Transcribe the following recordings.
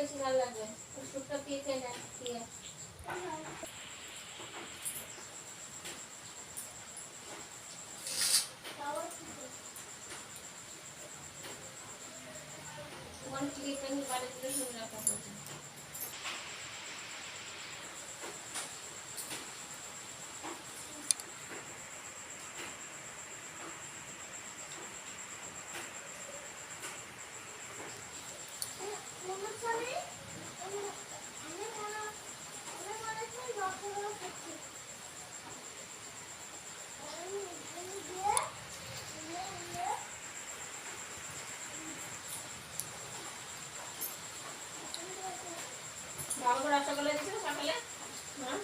বেশি ভালো লাগবে। ওষুধটা পিয়ে খেয়ে নেয় পিয়ে। one clip and বাড়িতে শুনে রাখা হয়েছে। বাবা রসগোল্লা দিয়েছিল সকালে। হ্যাঁ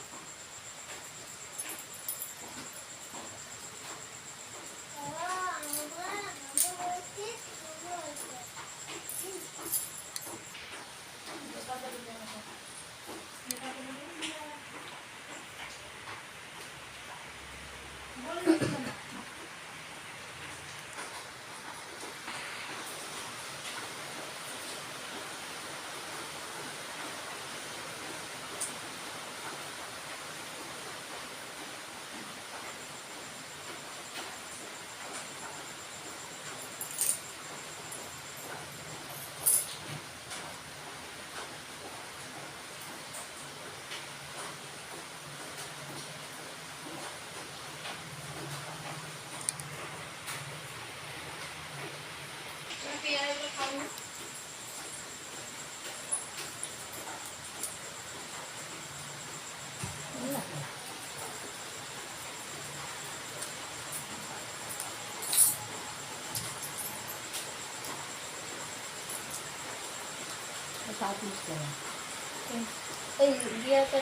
পেয়ারাগুলো খাবো। এই বিয়াটা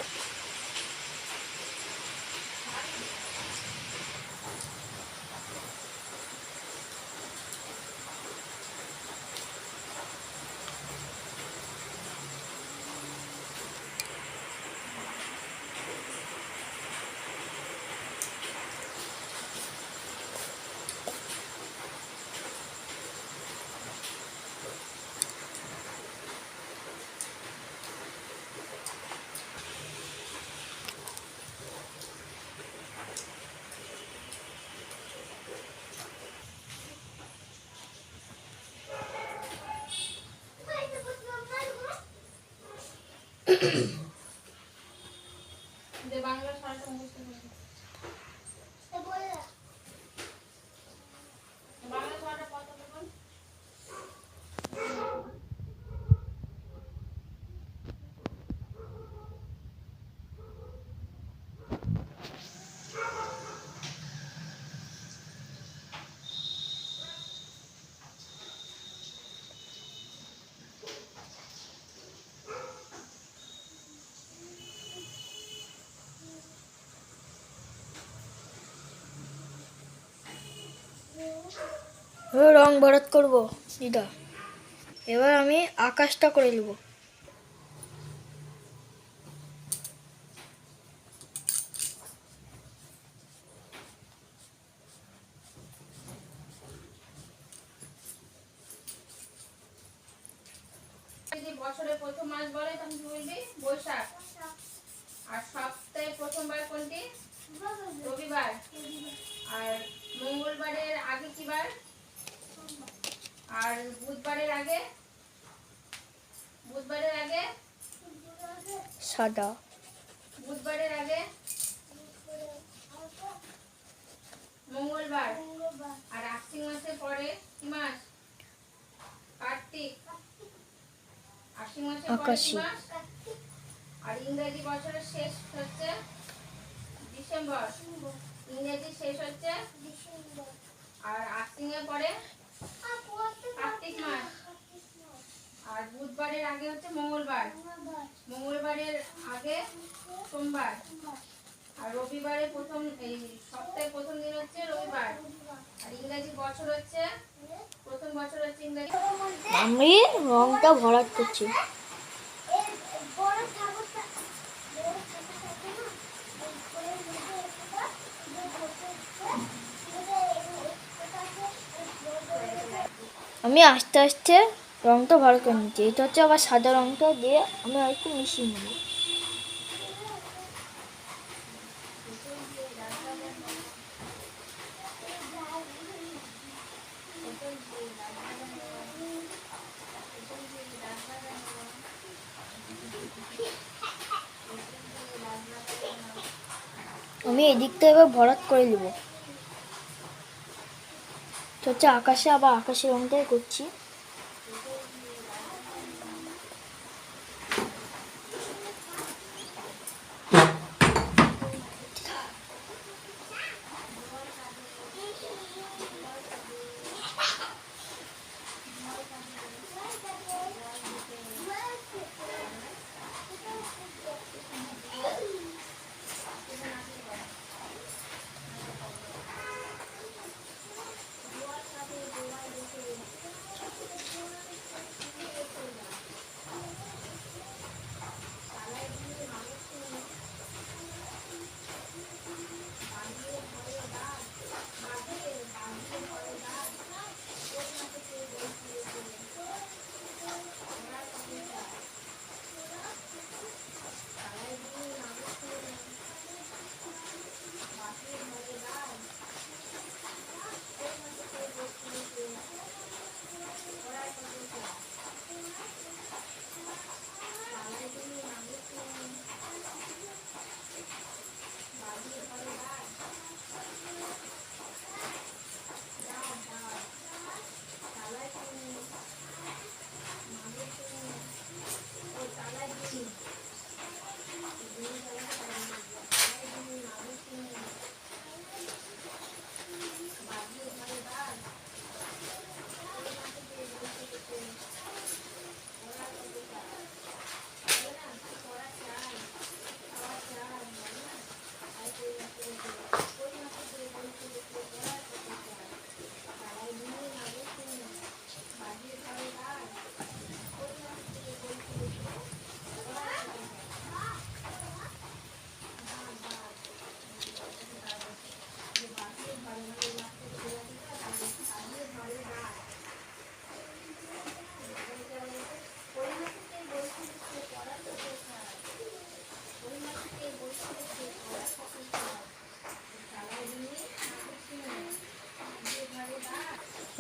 যে বাংলা সারাটা মুখস্থ করবে। বাংলা সারাটা কত দেবেন? রং ভরাট করব দিদা। এবার আমি আকাশটা করে নেব। যদি বছরের প্রথম মাস বলে তখন কি বলবি? বৈশাখ। আর সপ্তাহে প্রথমবার কোনটি? রবিবার। আর মঙ্গলবারের আগে কি বার? আর বুধবারের আগে? বুধবারের আগে সাদা। বুধবারের আগে মঙ্গলবার। আর আশ্বিন মাসের পরে কি মাস? কার্তিক। আশ্বিন মাসের পরে কি আকাশী। মাস? আর ইংরেজি বছরের শেষ হচ্ছে ডিসেম্বর। ইংরেজি শেষ হচ্ছে আর আশ্বিনের পরে কার্তিক মাস। আর বুধবারের আগে হচ্ছে মঙ্গলবার। মঙ্গলবারের আগে সোমবার। আর রবিবারের প্রথম এই সপ্তাহের প্রথম দিন হচ্ছে রবিবার। আর ইংরেজি বছর হচ্ছে প্রথম বছর হচ্ছে ইংরেজি। আমি রংটা ভরাট করছি। আমি আস্তে আস্তে রংটা ভালো করে নিচ্ছি। এটা হচ্ছে আবার সাদা রংটা দিয়ে আমি আর একটু মিশিয়ে নেব। আমি এদিকটা এবার ভরাট করে নেব। তো হচ্ছে আকাশে আবার আকাশের রংটাই করছি।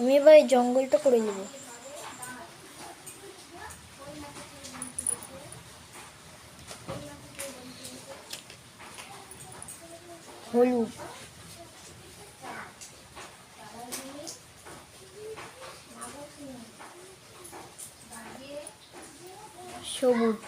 আমি এবার এই জঙ্গলটা করে দেবো। হলুদ, সবুজ,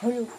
হলুদ,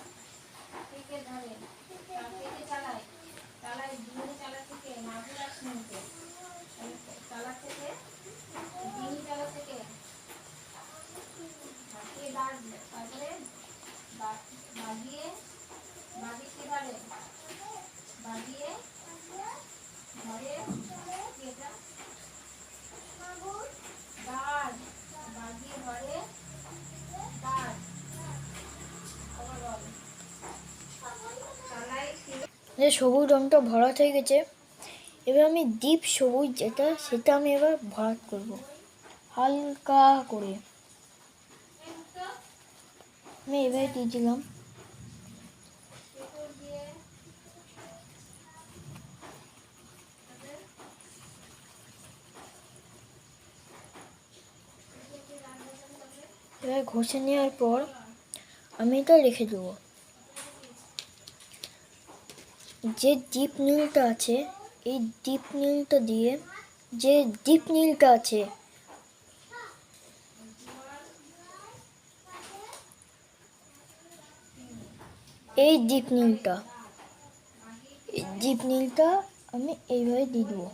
যে সবুজ রংটা ভরাট হয়ে গেছে। এবার আমি ডিপ সবুজ যেটা সেটা আমি এবার ভরাট করব হালকা করে। আমি এবার দিয়ে দিলাম। এবার ঘষে নেওয়ার পর আমি এটা রেখে দেবো। যে ডিপ নীলটা আছে এই ডিপ নীলটা দিয়ে যে ডিপ নীলটা আছে এই ডিপ নীলটা ডিপ নীলটা আমি এইভাবে দিয়ে দেবো।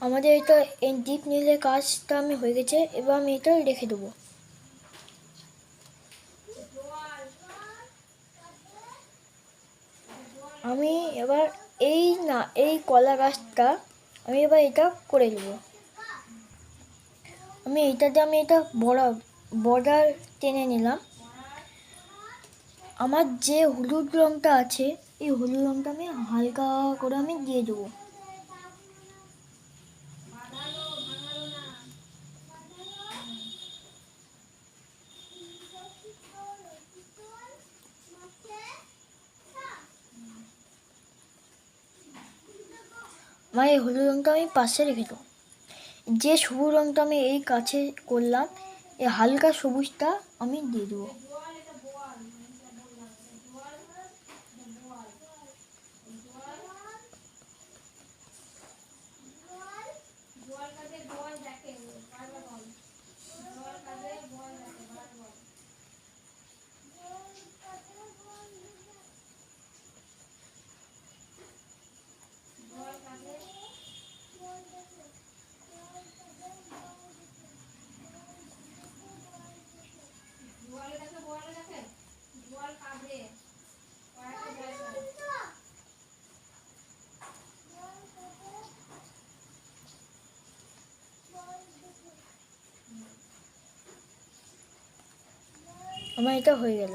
আমাদের এটা এই ডিপ নীলের কাজটা আমি হয়ে গেছে, এবার আমি এটা রেখে দেবো। আমি এবার এই কলা গাছটা আমি এবার এটা করে দেবো। আমি এইটাতে আমি এটা বর্ডার টেনে নিলাম। আমার যে হলুদ রঙটা আছে এই হলুদ রঙটা আমি হালকা করে আমি দিয়ে দেবো। আমার এই হলুদ রঙটা আমি পাশে রেখে দেবো। যে সবুজ রঙটা আমি এই কাছে করলাম, এই হালকা সবুজটা আমি দিয়ে দেবো। আমার এটা হয়ে গেল।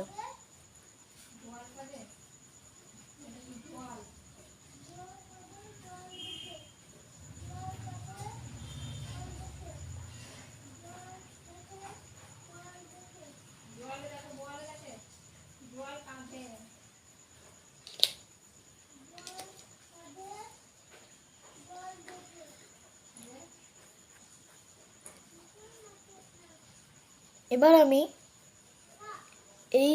এবার আমি এই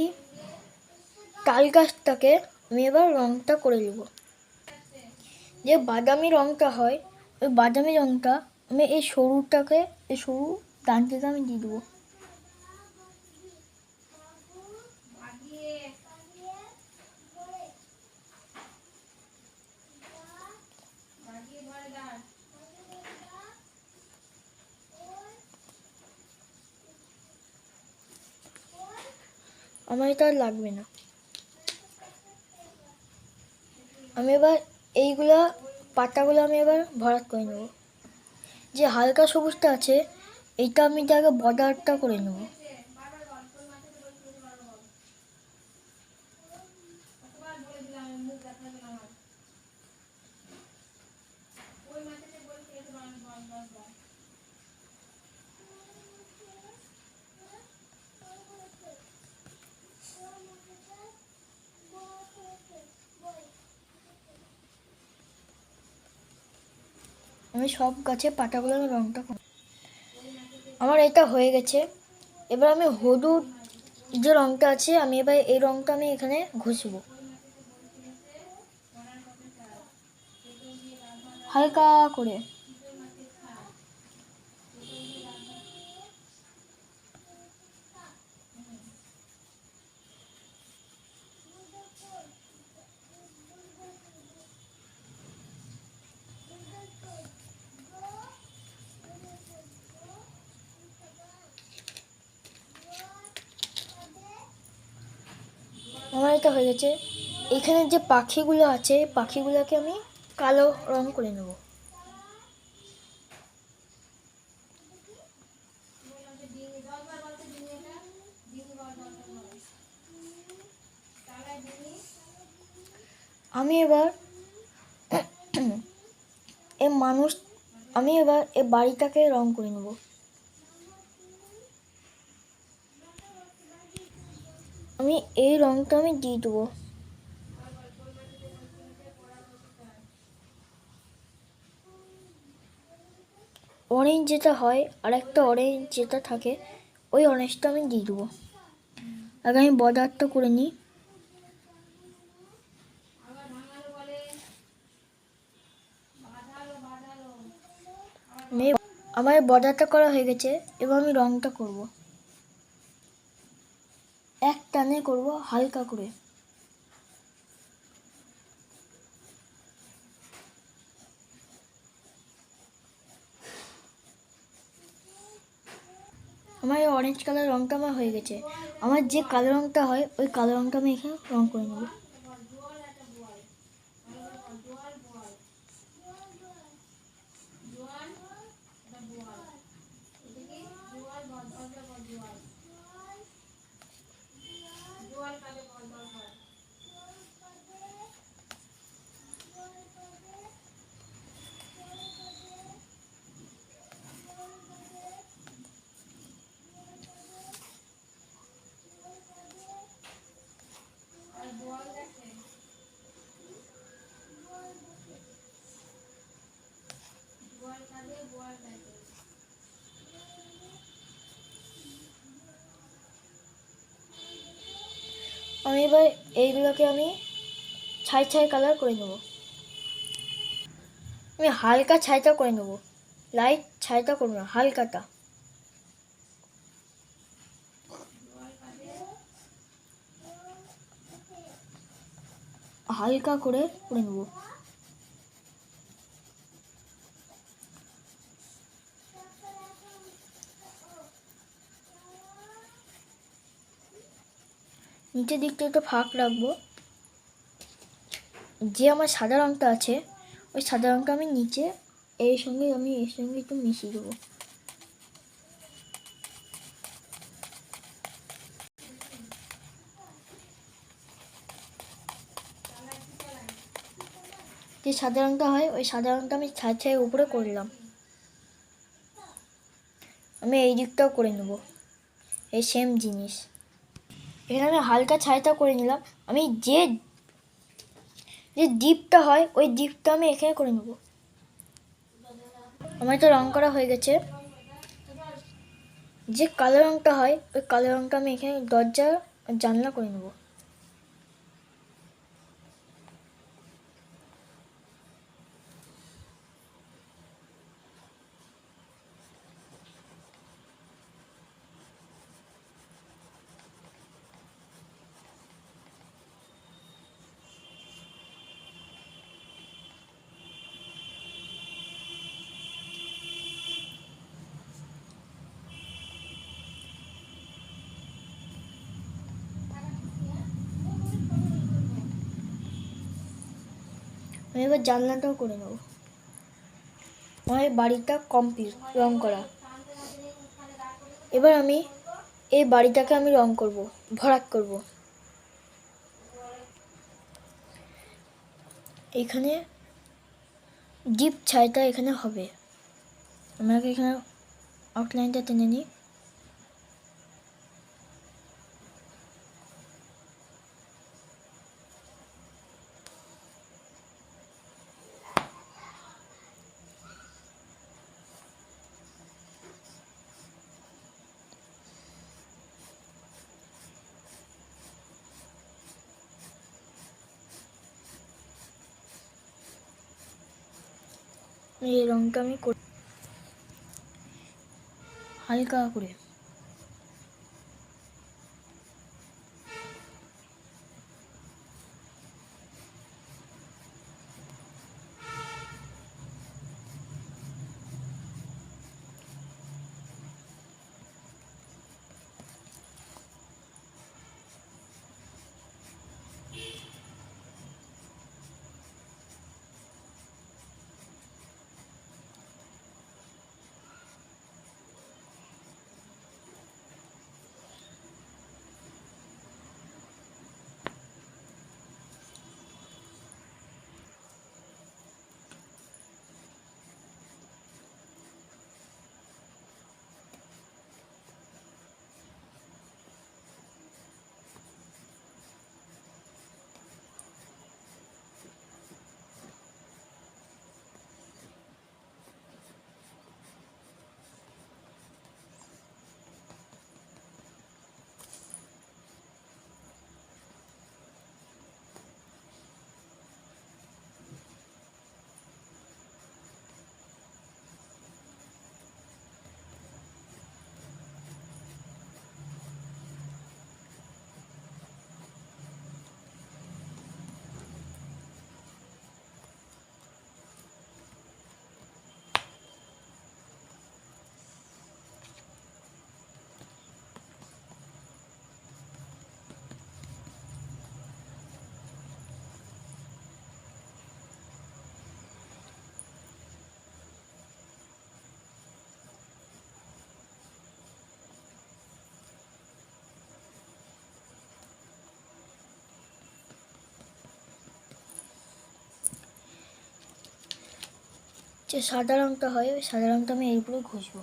তাল গাছটাকে আমি এবার রংটা করে নেব। যে বাদামি রংটা হয় ওই বাদামি রংটা আমি এই সরু ডানটিতে আমি দিয়ে দেবো। আমার এটা আর লাগবে না। আমি এবার পাতাগুলো আমি এবার ভরাট করে নেব। যে হালকা সবুজটা আছে এইটা আমি আগে বর্ডারটা করে নেব। আমি সব গাছে পাতাগুলো আমি রংটা করি। আমার এটা হয়ে গেছে। এবার আমি হলুদ যে রংটা আছে আমি এবার এই রংটা আমি এখানে ঘষবো হালকা করে। আমার এটা হয়ে গেছে। এখানে যে পাখিগুলো আছে পাখিগুলোকে আমি কালো রং করে নেব। আমি এবার আমি এবার এই বাড়িটাকে রং করে নেব। আমি এই রংটা আমি দিয়ে দেবো। অরেঞ্জ যেটা হয় আর একটা অরেঞ্জ যেটা থাকে ওই অরেঞ্জটা আমি দিয়ে দেবো। আগে আমি বর্ডারটা করে নিই। আবার ভাঙালো বলে বাঁধালো বাঁধালো। আমার বর্ডারটা করা হয়ে গেছে, এবার আমি রংটা করব। এক টানে করব, হালকা করে। আমার এই অরেঞ্জ কালার রংটা আমার হয়ে গেছে। আমার যে কালো রংটা হয় ওই কালো রংটা আমি এখানে রং করে নেব। জল একটা বল জল বল জল একটা বল এদিকে জল বল দরজা বল জল জল কাটে বল দরজা। আর বল দেখে বল কাটে বল দেখে। আমি এবার এইগুলোকে আমি ছাই ছাই কালার করে নেব। আমি হালকা ছাইটা করে নেব, লাইট ছাইটা করবো না, হালকাটা। হালকা করে নেব। নিচের দিকটা একটু ফাঁক রাখবো। যে আমার সাদা রঙটা আছে ওই সাদা রঙটা আমি নিচে এর সঙ্গে একটু মিশিয়ে দেবো। যে সাদা রঙটা হয় ওই সাদা রঙটা আমি ছাই ছাই উপরে করলাম। আমি এই দিকটাও করে নেব, এই সেম জিনিস। এখানে আমি হালকা ছাইটা করে নিলাম। আমি যে যে ডিপটা হয় ওই ডিপটা আমি এখানে করে নেব। আমার তো রং করা হয়ে গেছে। যে কালো রঙটা হয় ওই কালো রঙটা আমি এখানে দরজা জানলা করে নেব। আমি এবার জানলাটাও করে নেব। আমার বাড়িটা কমপ্লিট রং করা। এবার আমি এই বাড়িটাকে আমি রং করব, ভরাট করব। এখানে ডিপ ছাইটা এখানে হবে। আমাকে এখানে আউটলাইনটা টেনে নিই। এই রংটা আমি হালকা করে। যে সাদা রঙটা হয় ওই সাদা রঙটা আমি এর উপরে ঘষবো।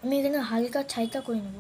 আমি এখানে হালকা ছাইটা করে নেব।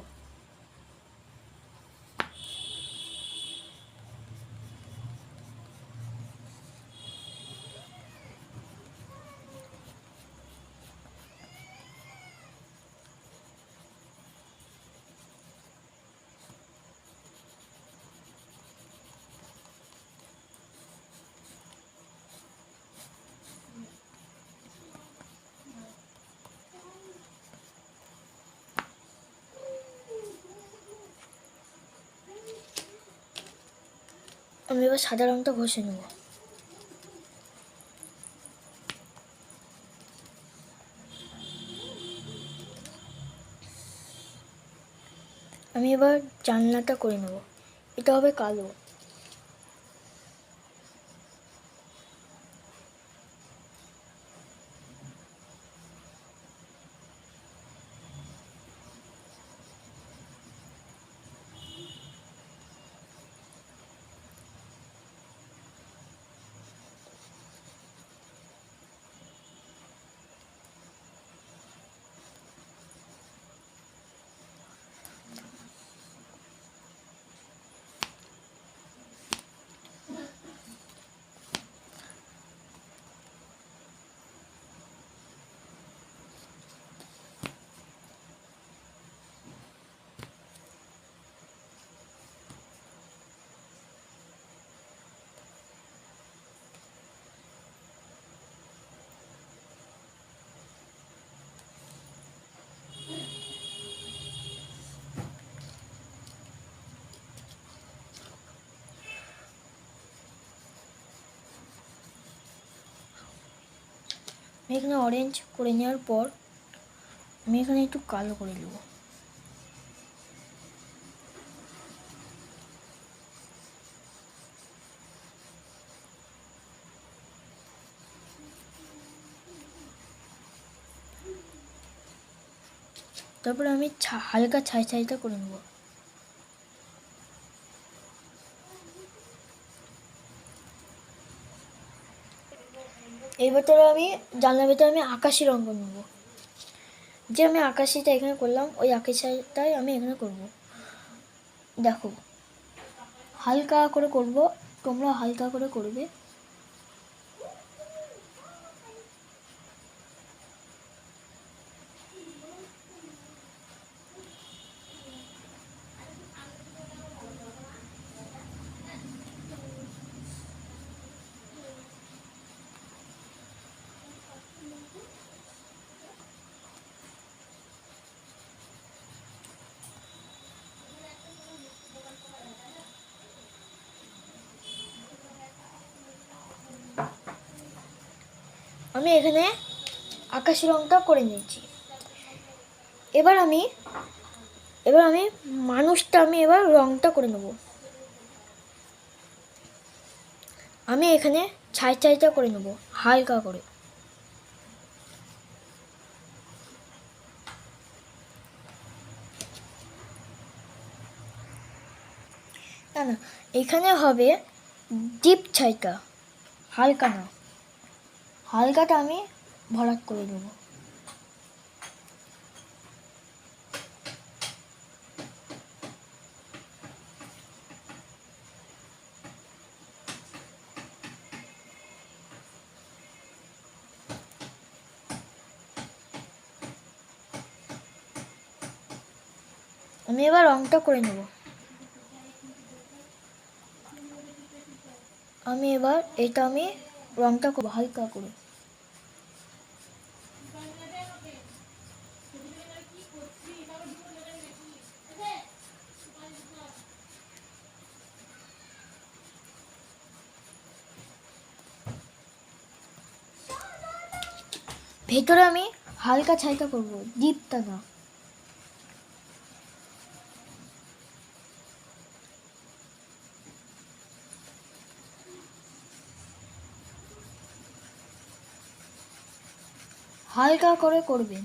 আমি এবার সাদা রঙটা ঘষে নেব। আমি এবার জানলাটা করে নেব, এটা হবে কালো। আমি এখানে অরেঞ্জ করে নেওয়ার পর আমি এখানে একটু কালো করে নেব। তারপরে আমি হালকা ছাইটা করে নেব। এই ভেতরে আমি জানলার ভেতরে আমি আকাশি রঙ করে নেব। যে আমি আকাশিটা এখানে করলাম ওই আকাশিটাই আমি এখানে করব। দেখো হালকা করে করব, তোমরা হালকা করে করবে। আমি এখানে আকাশি রঙটা করে নিয়েছি। এবার আমি মানুষটা আমি এবার রঙটা করে নেব। আমি এখানে ছাইটা করে নেব হালকা করে। না না, এখানে হবে ডিপ ছাইটা, হালকা না। হালকাটা আমি ভরাট করে দেবো। আমি এবার রংটা করে নেব। আমি এবার এটা আমি রংটা করবো হালকা করে। ভেতরে আমি হালকা ছাইটা করবো, ডিপটা না। হালকা করে করবেন।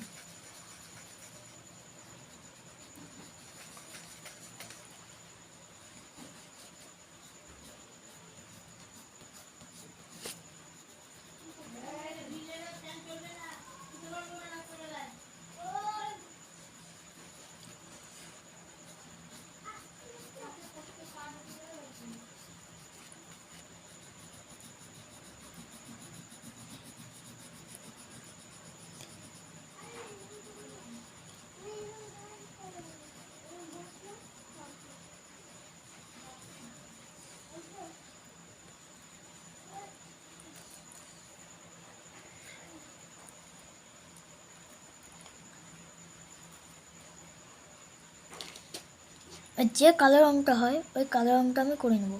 আর যে কালো রংটা হয় ওই কালো রংটা আমি করে নেব।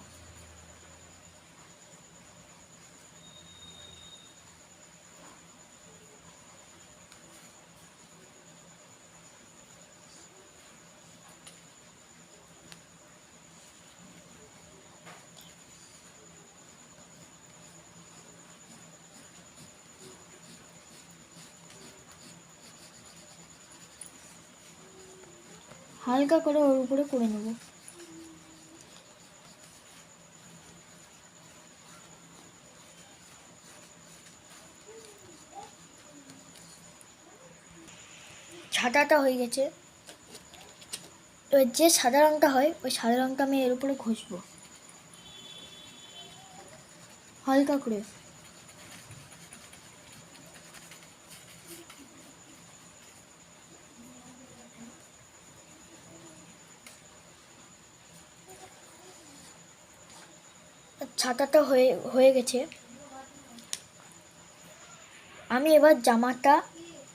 হালকা করে ওর উপরে করে নেব। ছাটাটা হয়ে গেছে। এবার যে সাদা রংটা হয় ওই সাদা রংটা আমি এর উপরে ঘষবো হালকা করে। ছাতাটা হয়ে হয়ে গেছে। আমি এবার জামাটা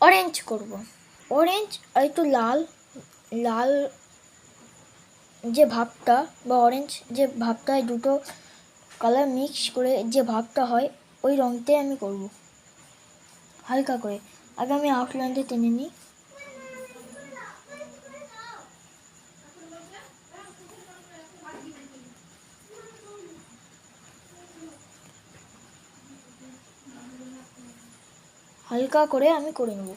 অরেঞ্জ করব। অরেঞ্জ আর একটু লাল লাল যে ভাবটা বা অরেঞ্জ যে ভাবটা, এই দুটো কালার মিক্স করে যে ভাবটা হয় ওই রঙটাই আমি করব হালকা করে। আগে আমি আউটলাইনটা টেনে নিই। হালকা করে আমি করে নেব।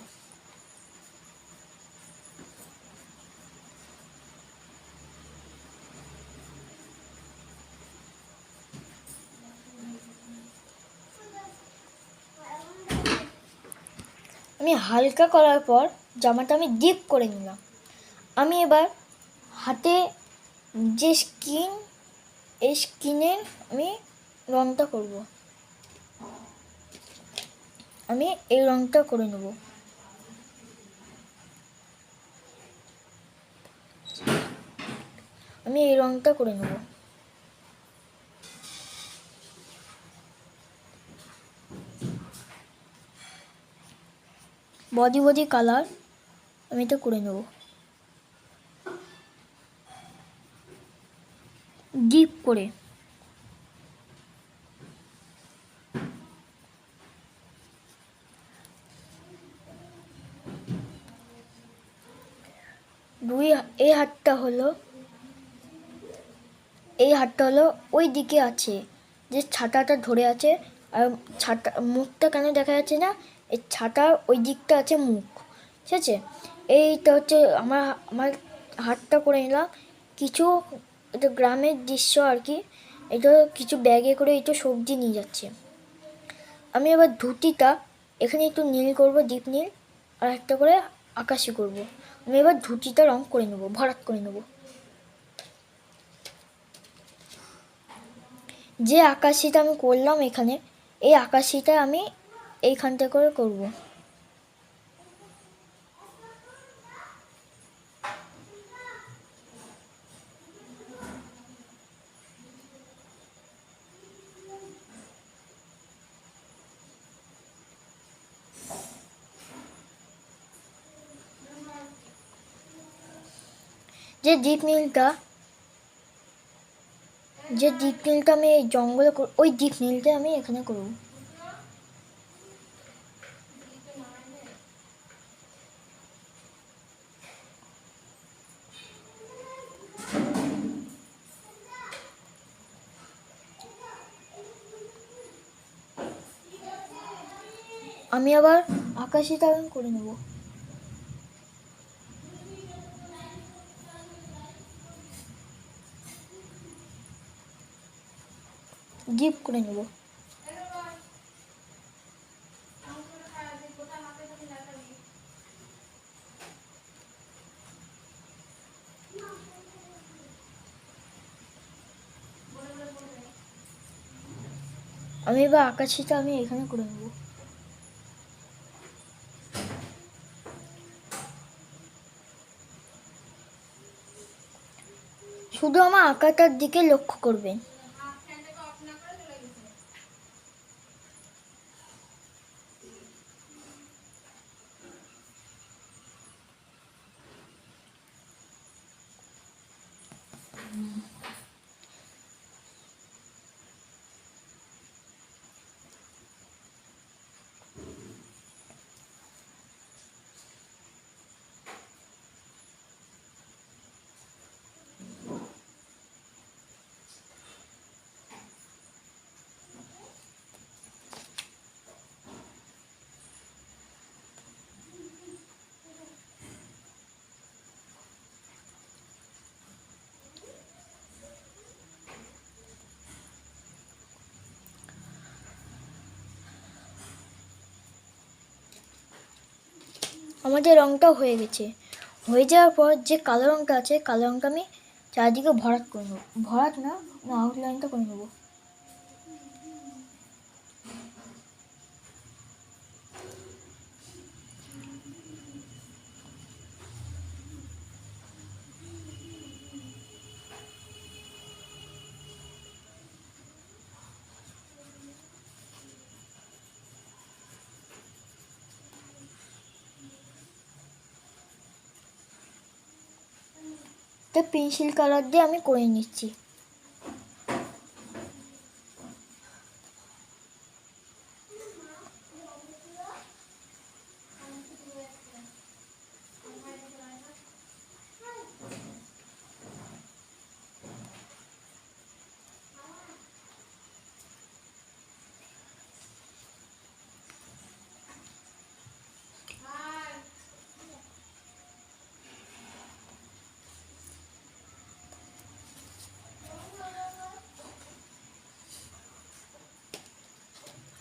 আমি হালকা করার পর জামাটা আমি ডিপ করে নিলাম। আমি এবার হাতে যে স্কিন, এই স্কিনের আমি রংটা করব। আমি এই রংটা করে নেব। আমি এই রংটা করে নেব। বডি কালার আমি এটা করে নেব ডিপ করে। এই হাতটা হলো ওই দিকে আছে যে ছাতাটা ধরে আছে। আর ছাতা মুখটা কেন দেখা যাচ্ছে না, এই ছাতার ওই দিকটা আছে মুখ, ঠিক আছে। এইটা হচ্ছে আমার আমার হাতটা করে নিলাম। কিছু এটা গ্রামের দৃশ্য আর কি। এটা কিছু ব্যাগে করে একটু সবজি নিয়ে যাচ্ছে। আমি এবার ধুতিটা এখানে একটু নীল করব, ডিপ নীল, আর একটা করে আকাশি করব। আমি এবার ধুতিটা রং করে নেব, ভরাট করে নেব। যে আকাশিটা আমি করলাম এখানে, এই আকাশিটা আমি এইখানটা করে করব। যে ডিপ নীলটা আমি এই জঙ্গলে ওই ডিপ নীলটা আমি এখানে করব। আমি আবার আকাশিটা করে নেব। ডিপ করে নেব। আমি এবার আকাশিটা আমি এখানে করে নেব। শুধু আমার আঁকাটার দিকে লক্ষ্য করবেন। আমাদের রংটা হয়ে গেছে। হয়ে যাওয়ার পর যে কালো রংটা আছে, কালো রংটা আমি চারদিকে ভরাট করে নেব। ভরাট না, আউটলাইনটা করে নেব। তো পেন্সিল কালার দিয়ে আমি করে নিচ্ছি।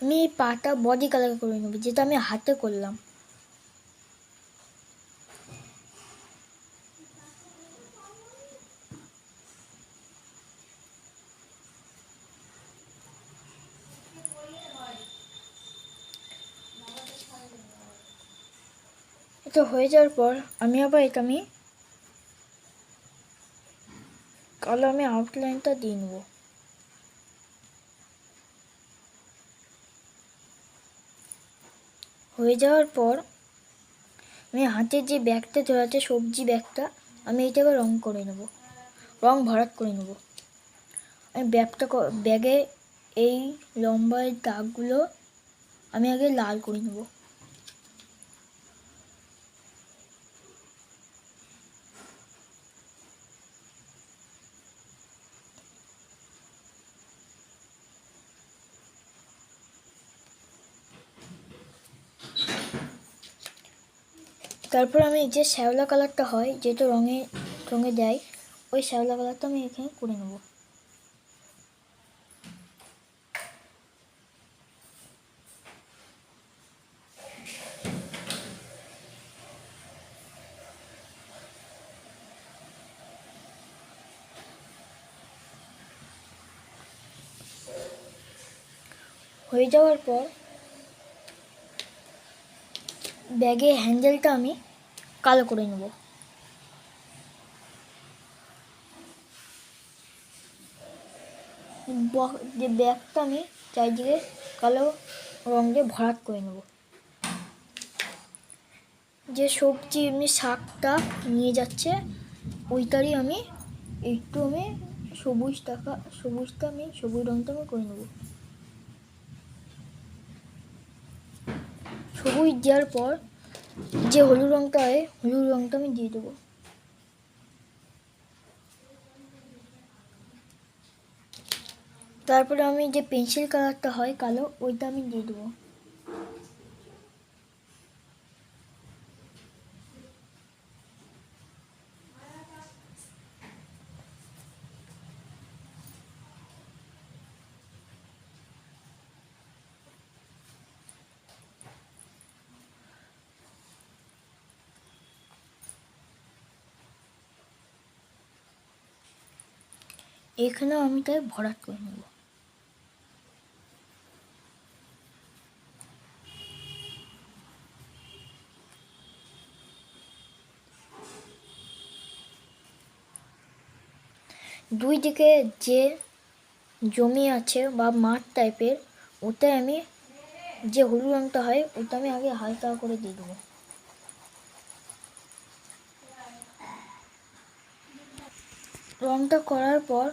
আমি এই পাটা বডি কালার করে নেব, যেটা আমি হাতে করলাম। এটা হয়ে যাওয়ার পর আমি আবার এটা কালো আমি আউটলাইনটা দিয়ে নেব। হয়ে যাওয়ার পর আমি হাতের যে ব্যাগটা ধরে আছে, সবজি ব্যাগটা, আমি এটা আবার রং করে নেব, রং ভরাট করে নেব। আমি ব্যাগে এই লম্বা দাগগুলো আমি আগে লাল করে নেব। তারপর আমি যে শ্যাওলা কালারটা হয়, যেটা রঙে দেয়, ওই শ্যাওলা কালারটা আমি এখানে করে নেব। হয়ে যাওয়ার পর ব্যাগের হ্যান্ডেলটা আমি কালো করে নেব। যে ব্যাগটা আমি চারিদিকে কালো রং দিয়ে ভরাট করে নেব। যে সবজি এমনি শাকটা নিয়ে যাচ্ছে, ওইটারই আমি একটু আমি সবুজটা আমি সবুজ রঙটা আমি করে নেব। সবুজ দেওয়ার পর যে হলুদ রঙটা হয় হলুদ রঙটা আমি দিয়ে দেবো। তারপরে আমি যে পেন্সিল কালারটা হয় কালো ওইটা আমি দিয়ে দেবো। এখানেও আমি তাই ভরাট করে নেব। দুই দিকে যে জমি আছে বা মাঠ টাইপের ওতে আমি যে হলুদ রঙটা হয় ওটা আমি আগে হালকা করে দিয়ে দেবো। রঙটা করার পর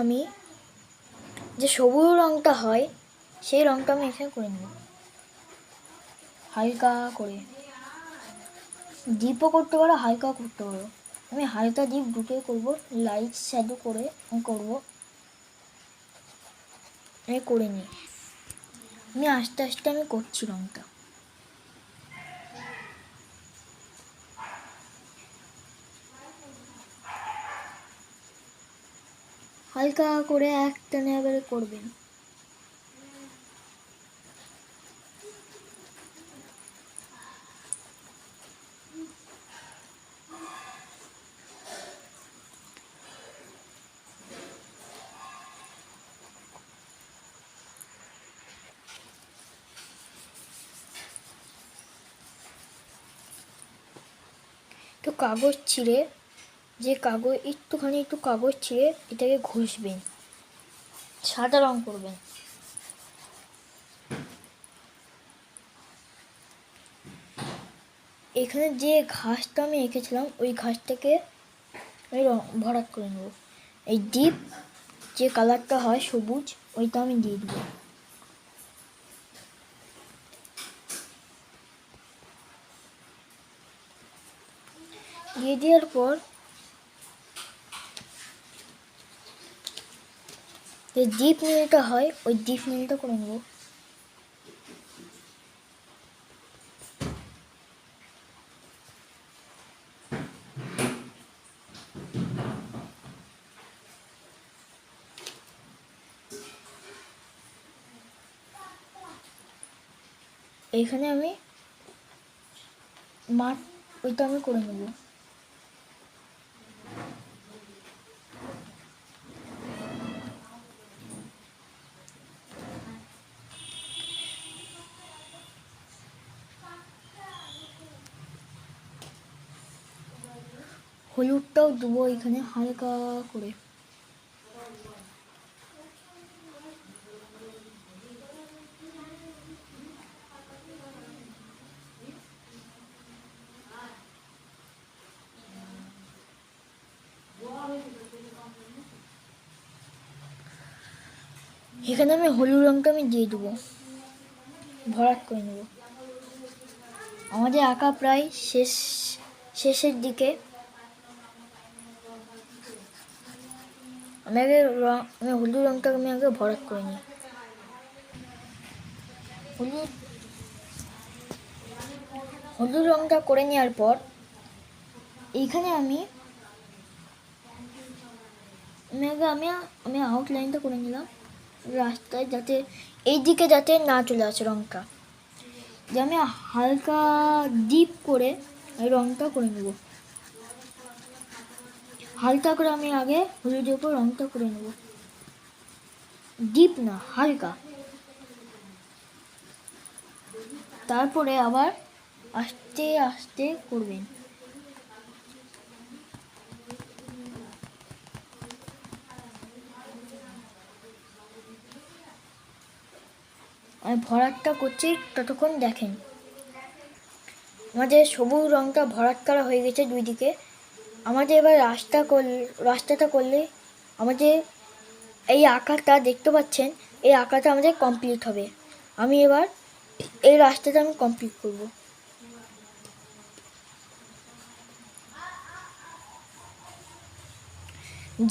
আমি যে সবুজ রঙটা হয় সেই রঙটা আমি এখানে করে নেব হালকা করে। ডিপও করতে পারো, হালকা করতে পারো। আমি হালকা ডিপ দুটোই করবো, লাইট শ্যাডো করে করবো। আমি করে নিই, আমি আস্তে আস্তে আমি করছি রঙটা। হালকা করে একটানে এবারে করবেন। একটু কাগজ ছিঁড়ে একটু কাগজ ছিঁড়ে এটাকে ঘষবেন, সাদা রং করবেন। এখানে যে ঘাসটা আমি এঁকেছিলাম ওই ঘাসটাকে আমি ভরাট করে নেব। এই ডিপ যে কালারটা হয় সবুজ ওইটা আমি দিয়ে দেবো। দিয়ে দেওয়ার পর যে ডিপ নীলটা হয় ওই ডিপ নীলটা করে নেব। এইখানে আমি মাঠ ওইটা আমি করে নেব। হলুদটাও দেবো এখানে হালকা করে। এখানে আমি হলুদ রঙটা আমি দিয়ে দেবো, ভরাট করে নেব। আমাদের আঁকা প্রায় শেষের দিকে। আমি হলুদ রঙটা আমি আগে ভরাট করে নিই। হলুদ রঙটা করে নেওয়ার পর এইখানে আমি আউটলাইনটা করে নিলাম রাস্তায়, যাতে এই দিকে যাতে না চলে আসে রঙটা। যে আমি হালকা ডিপ করে এই রঙটা করে নেব। হালকা করে আমি আগে হলুদের উপর রঙটা করে নেব, ডিপ না হালকা। তারপরে আবার আস্তে আস্তে করবেন। আমি ভরাটটা করছি ততক্ষণ দেখেন। আমাদের সবুজ রঙটা ভরাট করা হয়ে গেছে দুই দিকে। আমাদের এবার রাস্তাটা করলে আমাদের এই আঁকাটা দেখতে পাচ্ছেন, এই আঁকাটা আমাদের কমপ্লিট হবে। আমি এবার এই রাস্তাটা আমি কমপ্লিট করব।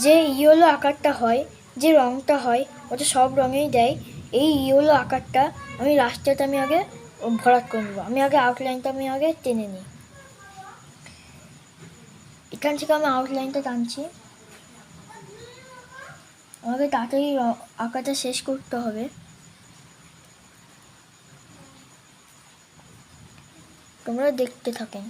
যে ইয়েলো আকারটা হয়, যে রঙটা হয়, ওটা সব রঙেই দেয়। এই ইয়েলো আকারটা আমি রাস্তাটা আমি আগে ভরাট করে নেবো। আমি আগে আউটলাইনটা আমি আগে টেনে নিই। এখান থেকে আমি আউটলাইনটা টানছি। আমাকে তাড়াতাড়ি আঁকাটা শেষ করতে হবে। তোমরা দেখতে থাকেন।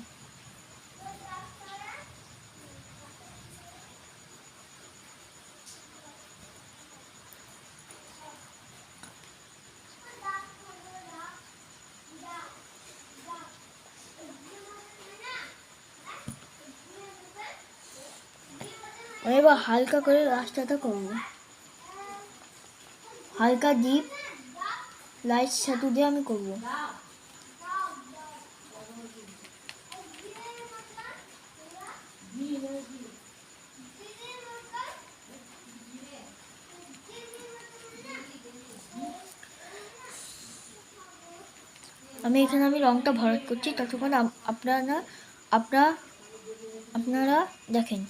আমি এবার হালকা করে রাস্তাটা করব। হালকা ডিপ লাইট শ্যাডো দিয়ে আমি করব। আমি এখানে রংটা ভরাট করছি, ততক্ষণ আপনারা দেখেন।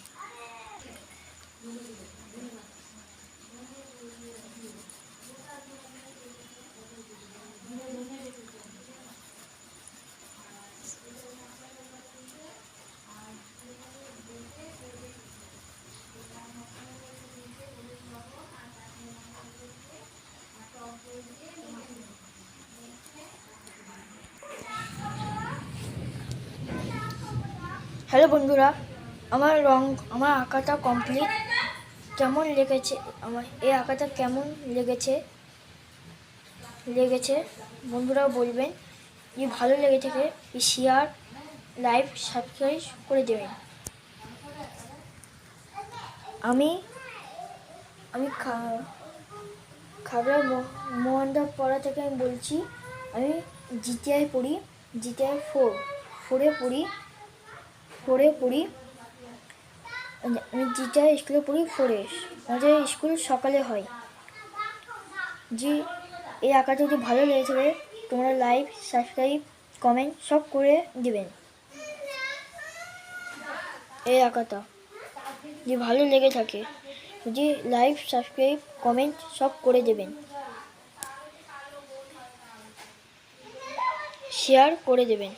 হ্যালো বন্ধুরা, আমার আঁকাটা কমপ্লিট। কেমন লেগেছে আমার এই আঁকাটা, কেমন লেগেছে বন্ধুরা বলবেন। যদি ভালো লেগে থাকে শেয়ার, লাইক, সাবস্ক্রাইব করে দেবেন। আমি খাগড়া মোহনদা পড়া থেকে আমি বলছি। আমি জিটিআই পড়ি, জিটিআই ফোরে পড়ি। আমি জিটিআই স্কুলে পড়ি, ফোরে। আমাদের স্কুল সকালে হয়। এই আঁকাটা যদি ভালো লেগে থাকে তোমরা লাইক, সাবস্ক্রাইব, কমেন্ট সব করে দিবেন। এই আঁকাটা যদি ভালো লেগে থাকে, যদি লাইক, সাবস্ক্রাইব, কমেন্ট সব করে দেবেন, শেয়ার করে দেবেন।